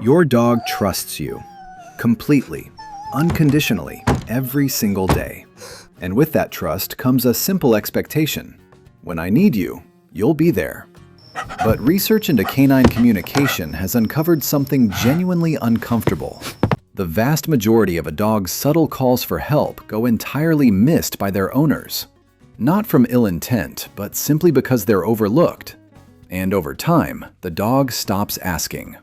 Your dog trusts you completely, unconditionally, every single day. And with that trust comes a simple expectation. When I need you, you'll be there. But research into canine communication has uncovered something genuinely uncomfortable. The vast majority of a dog's subtle calls for help go entirely missed by their owners. Not from ill intent, but simply because they're overlooked. And over time, the dog stops asking.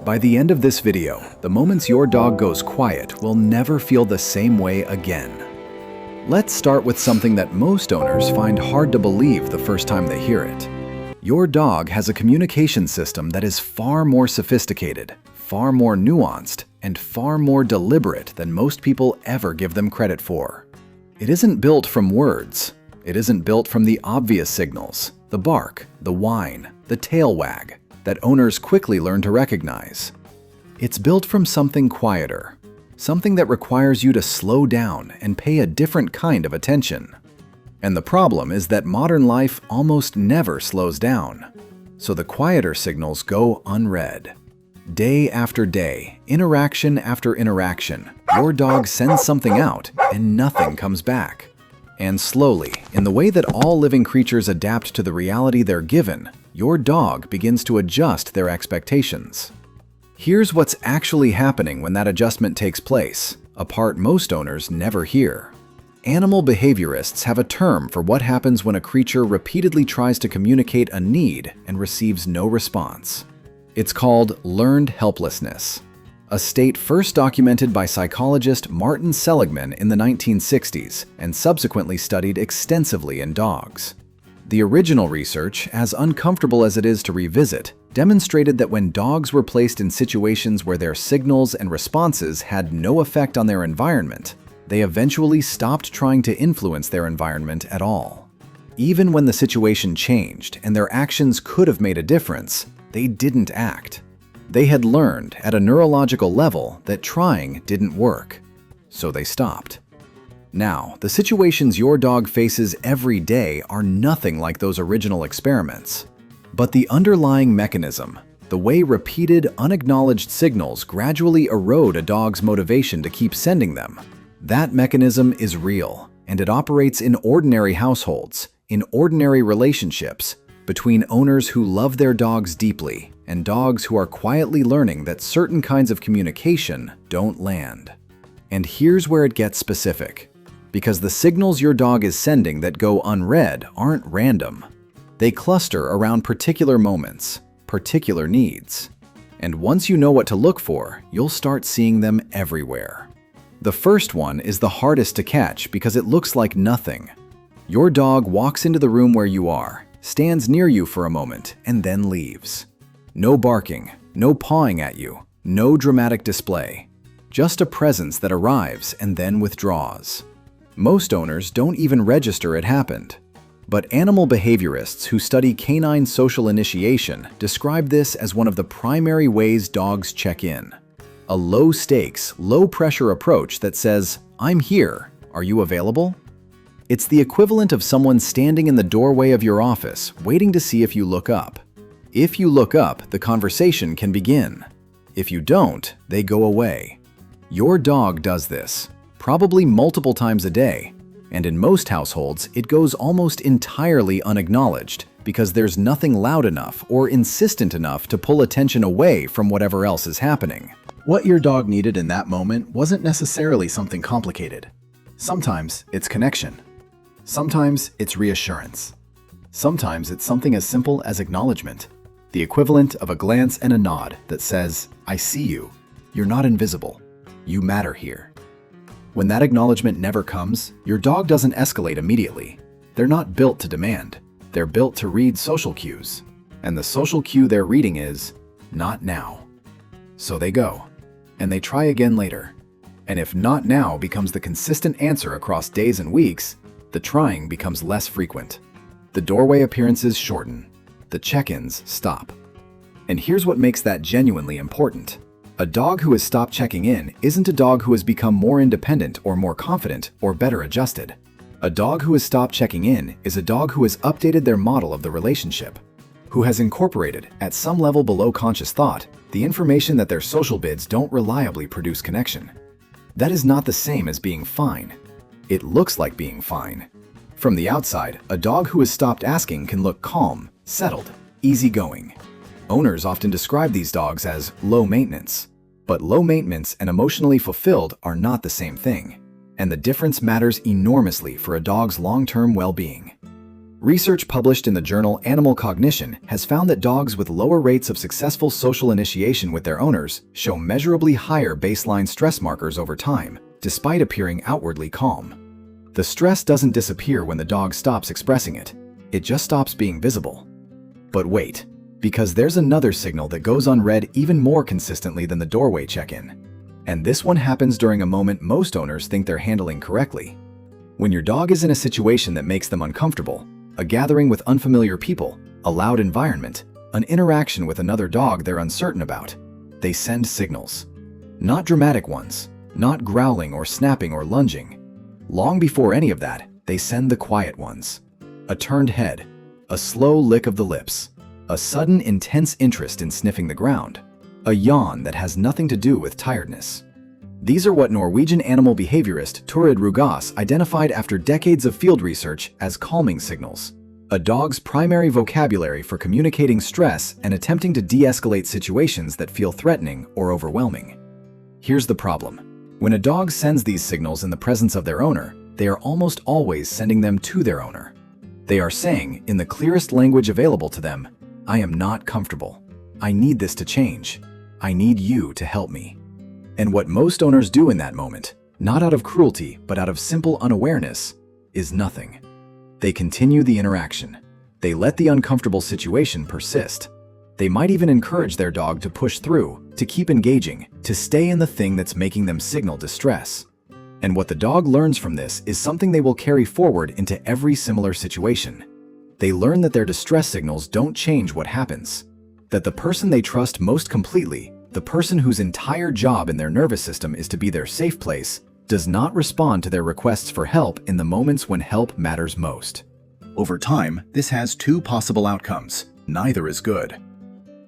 By the end of this video, the moments your dog goes quiet will never feel the same way again. Let's start with something that most owners find hard to believe the first time they hear it. Your dog has a communication system that is far more sophisticated, far more nuanced, and far more deliberate than most people ever give them credit for. It isn't built from words. It isn't built from the obvious signals, the bark, the whine, the tail wag, that owners quickly learn to recognize. It's built from something quieter, something that requires you to slow down and pay a different kind of attention. And the problem is that modern life almost never slows down, so the quieter signals go unread. Day after day, interaction after interaction, your dog sends something out and nothing comes back. And slowly, in the way that all living creatures adapt to the reality they're given, your dog begins to adjust their expectations. Here's what's actually happening when that adjustment takes place, a part most owners never hear. Animal behaviorists have a term for what happens when a creature repeatedly tries to communicate a need and receives no response. It's called learned helplessness, a state first documented by psychologist Martin Seligman in the 1960s and subsequently studied extensively in dogs. The original research, as uncomfortable as it is to revisit, demonstrated that when dogs were placed in situations where their signals and responses had no effect on their environment, they eventually stopped trying to influence their environment at all. Even when the situation changed and their actions could have made a difference, they didn't act. They had learned at a neurological level that trying didn't work, so they stopped. Now, the situations your dog faces every day are nothing like those original experiments. But the underlying mechanism, the way repeated, unacknowledged signals gradually erode a dog's motivation to keep sending them, that mechanism is real, and it operates in ordinary households, in ordinary relationships, between owners who love their dogs deeply and dogs who are quietly learning that certain kinds of communication don't land. And here's where it gets specific. Because the signals your dog is sending that go unread aren't random. They cluster around particular moments, particular needs. And once you know what to look for, you'll start seeing them everywhere. The first one is the hardest to catch because it looks like nothing. Your dog walks into the room where you are, stands near you for a moment, and then leaves. No barking, no pawing at you, no dramatic display. Just a presence that arrives and then withdraws. Most owners don't even register it happened. But animal behaviorists who study canine social initiation describe this as one of the primary ways dogs check in. A low-stakes, low-pressure approach that says, "I'm here, are you available?" It's the equivalent of someone standing in the doorway of your office, waiting to see if you look up. If you look up, the conversation can begin. If you don't, they go away. Your dog does this, probably multiple times a day, and in most households, it goes almost entirely unacknowledged because there's nothing loud enough or insistent enough to pull attention away from whatever else is happening. What your dog needed in that moment wasn't necessarily something complicated. Sometimes it's connection. Sometimes it's reassurance. Sometimes it's something as simple as acknowledgement, the equivalent of a glance and a nod that says, "I see you. You're not invisible. You matter here." When that acknowledgement never comes, your dog doesn't escalate immediately. They're not built to demand. They're built to read social cues. And the social cue they're reading is, "Not now." So they go, and they try again later. And if "not now" becomes the consistent answer across days and weeks, the trying becomes less frequent. The doorway appearances shorten. The check-ins stop. And here's what makes that genuinely important. A dog who has stopped checking in isn't a dog who has become more independent or more confident or better adjusted. A dog who has stopped checking in is a dog who has updated their model of the relationship, who has incorporated, at some level below conscious thought, The information that their social bids don't reliably produce connection. That is not the same as being fine. It looks like being fine. From the outside, a dog who has stopped asking can look calm, settled, easygoing. Owners often describe these dogs as low maintenance. But low maintenance and emotionally fulfilled are not the same thing, and the difference matters enormously for a dog's long-term well-being. Research published in the journal Animal Cognition has found that dogs with lower rates of successful social initiation with their owners show measurably higher baseline stress markers over time, despite appearing outwardly calm. The stress doesn't disappear when the dog stops expressing it. It just stops being visible. But wait, because there's another signal that goes unread even more consistently than the doorway check-in. And this one happens during a moment most owners think they're handling correctly. When your dog is in a situation that makes them uncomfortable, a gathering with unfamiliar people, a loud environment, an interaction with another dog they're uncertain about, they send signals. Not dramatic ones, not growling or snapping or lunging. Long before any of that, they send the quiet ones. A turned head, a slow lick of the lips, a sudden intense interest in sniffing the ground, a yawn that has nothing to do with tiredness. These are what Norwegian animal behaviorist Turid Rugaas identified after decades of field research as calming signals, a dog's primary vocabulary for communicating stress and attempting to de-escalate situations that feel threatening or overwhelming. Here's the problem. When a dog sends these signals in the presence of their owner, they are almost always sending them to their owner. They are saying, in the clearest language available to them, "I am not comfortable. I need this to change. I need you to help me." And what most owners do in that moment, not out of cruelty but out of simple unawareness, is nothing. They continue the interaction. They let the uncomfortable situation persist. They might even encourage their dog to push through, to keep engaging, to stay in the thing that's making them signal distress. And what the dog learns from this is something they will carry forward into every similar situation. They learn that their distress signals don't change what happens. That the person they trust most completely, the person whose entire job in their nervous system is to be their safe place, does not respond to their requests for help in the moments when help matters most. Over time, this has two possible outcomes. Neither is good.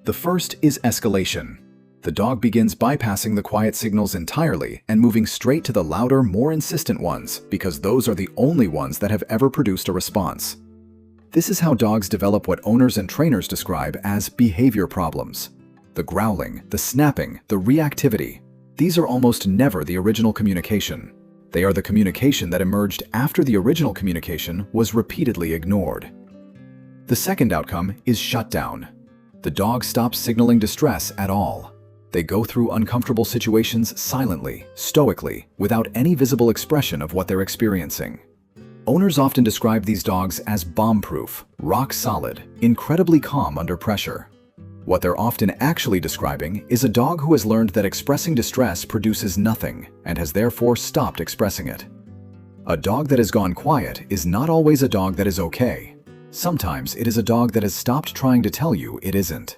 The first is escalation. The dog begins bypassing the quiet signals entirely and moving straight to the louder, more insistent ones because those are the only ones that have ever produced a response. This is how dogs develop what owners and trainers describe as behavior problems. The growling, the snapping, the reactivity. These are almost never the original communication. They are the communication that emerged after the original communication was repeatedly ignored. The second outcome is shutdown. The dog stops signaling distress at all. They go through uncomfortable situations silently, stoically, without any visible expression of what they're experiencing. Owners often describe these dogs as bomb-proof, rock-solid, incredibly calm under pressure. What they're often actually describing is a dog who has learned that expressing distress produces nothing and has therefore stopped expressing it. A dog that has gone quiet is not always a dog that is okay. Sometimes it is a dog that has stopped trying to tell you it isn't.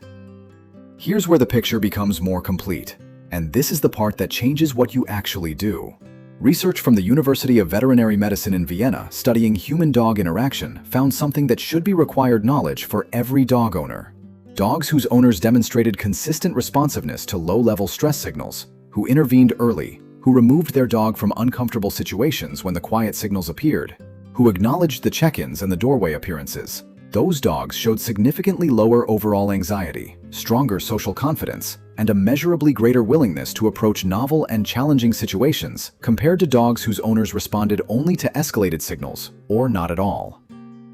Here's where the picture becomes more complete, and this is the part that changes what you actually do. Research from the University of Veterinary Medicine in Vienna studying human-dog interaction found something that should be required knowledge for every dog owner. Dogs whose owners demonstrated consistent responsiveness to low-level stress signals, who intervened early, who removed their dog from uncomfortable situations when the quiet signals appeared, who acknowledged the check-ins and the doorway appearances. Those dogs showed significantly lower overall anxiety, stronger social confidence, and a measurably greater willingness to approach novel and challenging situations compared to dogs whose owners responded only to escalated signals or not at all.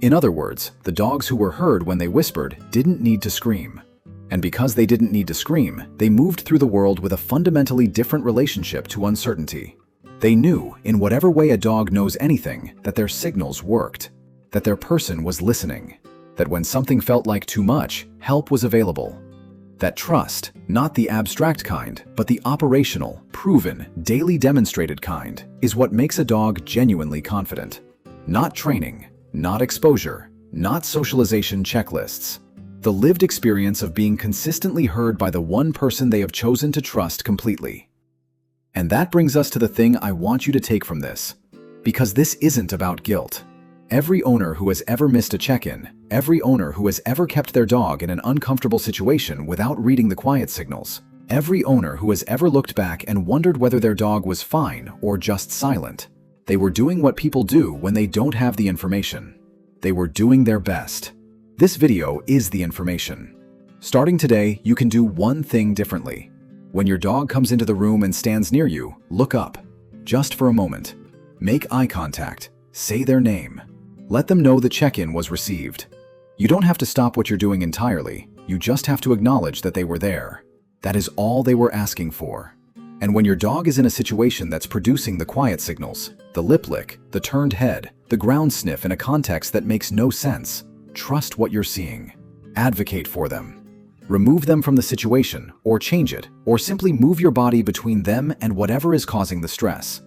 In other words, the dogs who were heard when they whispered didn't need to scream. And because they didn't need to scream, they moved through the world with a fundamentally different relationship to uncertainty. They knew, in whatever way a dog knows anything, that their signals worked, that their person was listening, that when something felt like too much, help was available. That trust, not the abstract kind, but the operational, proven, daily demonstrated kind, is what makes a dog genuinely confident. Not training, not exposure, not socialization checklists. The lived experience of being consistently heard by the one person they have chosen to trust completely. And that brings us to the thing I want you to take from this, because this isn't about guilt. Every owner who has ever missed a check-in, every owner who has ever kept their dog in an uncomfortable situation without reading the quiet signals, every owner who has ever looked back and wondered whether their dog was fine or just silent. They were doing what people do when they don't have the information. They were doing their best. This video is the information. Starting today, you can do one thing differently. When your dog comes into the room and stands near you, look up. Just for a moment. Make eye contact. Say their name. Let them know the check-in was received. You don't have to stop what you're doing entirely. You just have to acknowledge that they were there. That is all they were asking for. And when your dog is in a situation that's producing the quiet signals, the lip lick, the turned head, the ground sniff in a context that makes no sense, trust what you're seeing. Advocate for them. Remove them from the situation, or change it, or simply move your body between them and whatever is causing the stress.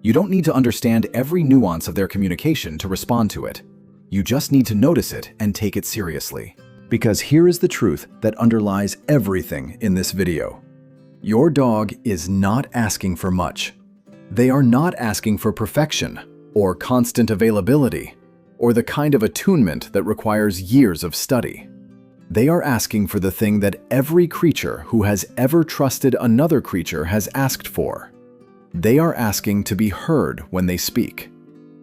You don't need to understand every nuance of their communication to respond to it. You just need to notice it and take it seriously. Because here is the truth that underlies everything in this video. Your dog is not asking for much. They are not asking for perfection, or constant availability, or the kind of attunement that requires years of study. They are asking for the thing that every creature who has ever trusted another creature has asked for. They are asking to be heard when they speak,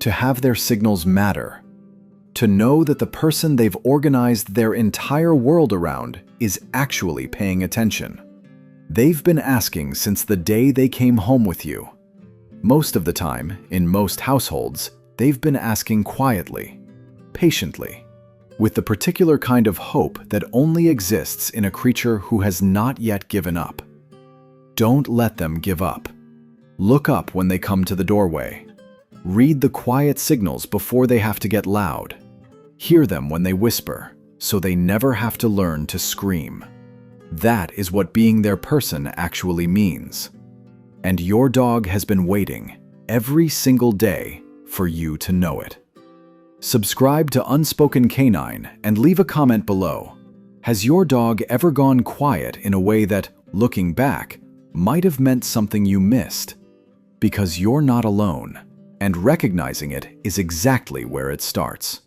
to have their signals matter, to know that the person they've organized their entire world around is actually paying attention. They've been asking since the day they came home with you. Most of the time, in most households, they've been asking quietly, patiently, with the particular kind of hope that only exists in a creature who has not yet given up. Don't let them give up. Look up when they come to the doorway. Read the quiet signals before they have to get loud. Hear them when they whisper, so they never have to learn to scream. That is what being their person actually means. And your dog has been waiting every single day for you to know it. Subscribe to Unspoken Canine and leave a comment below. Has your dog ever gone quiet in a way that, looking back, might have meant something you missed? Because you're not alone, and recognizing it is exactly where it starts.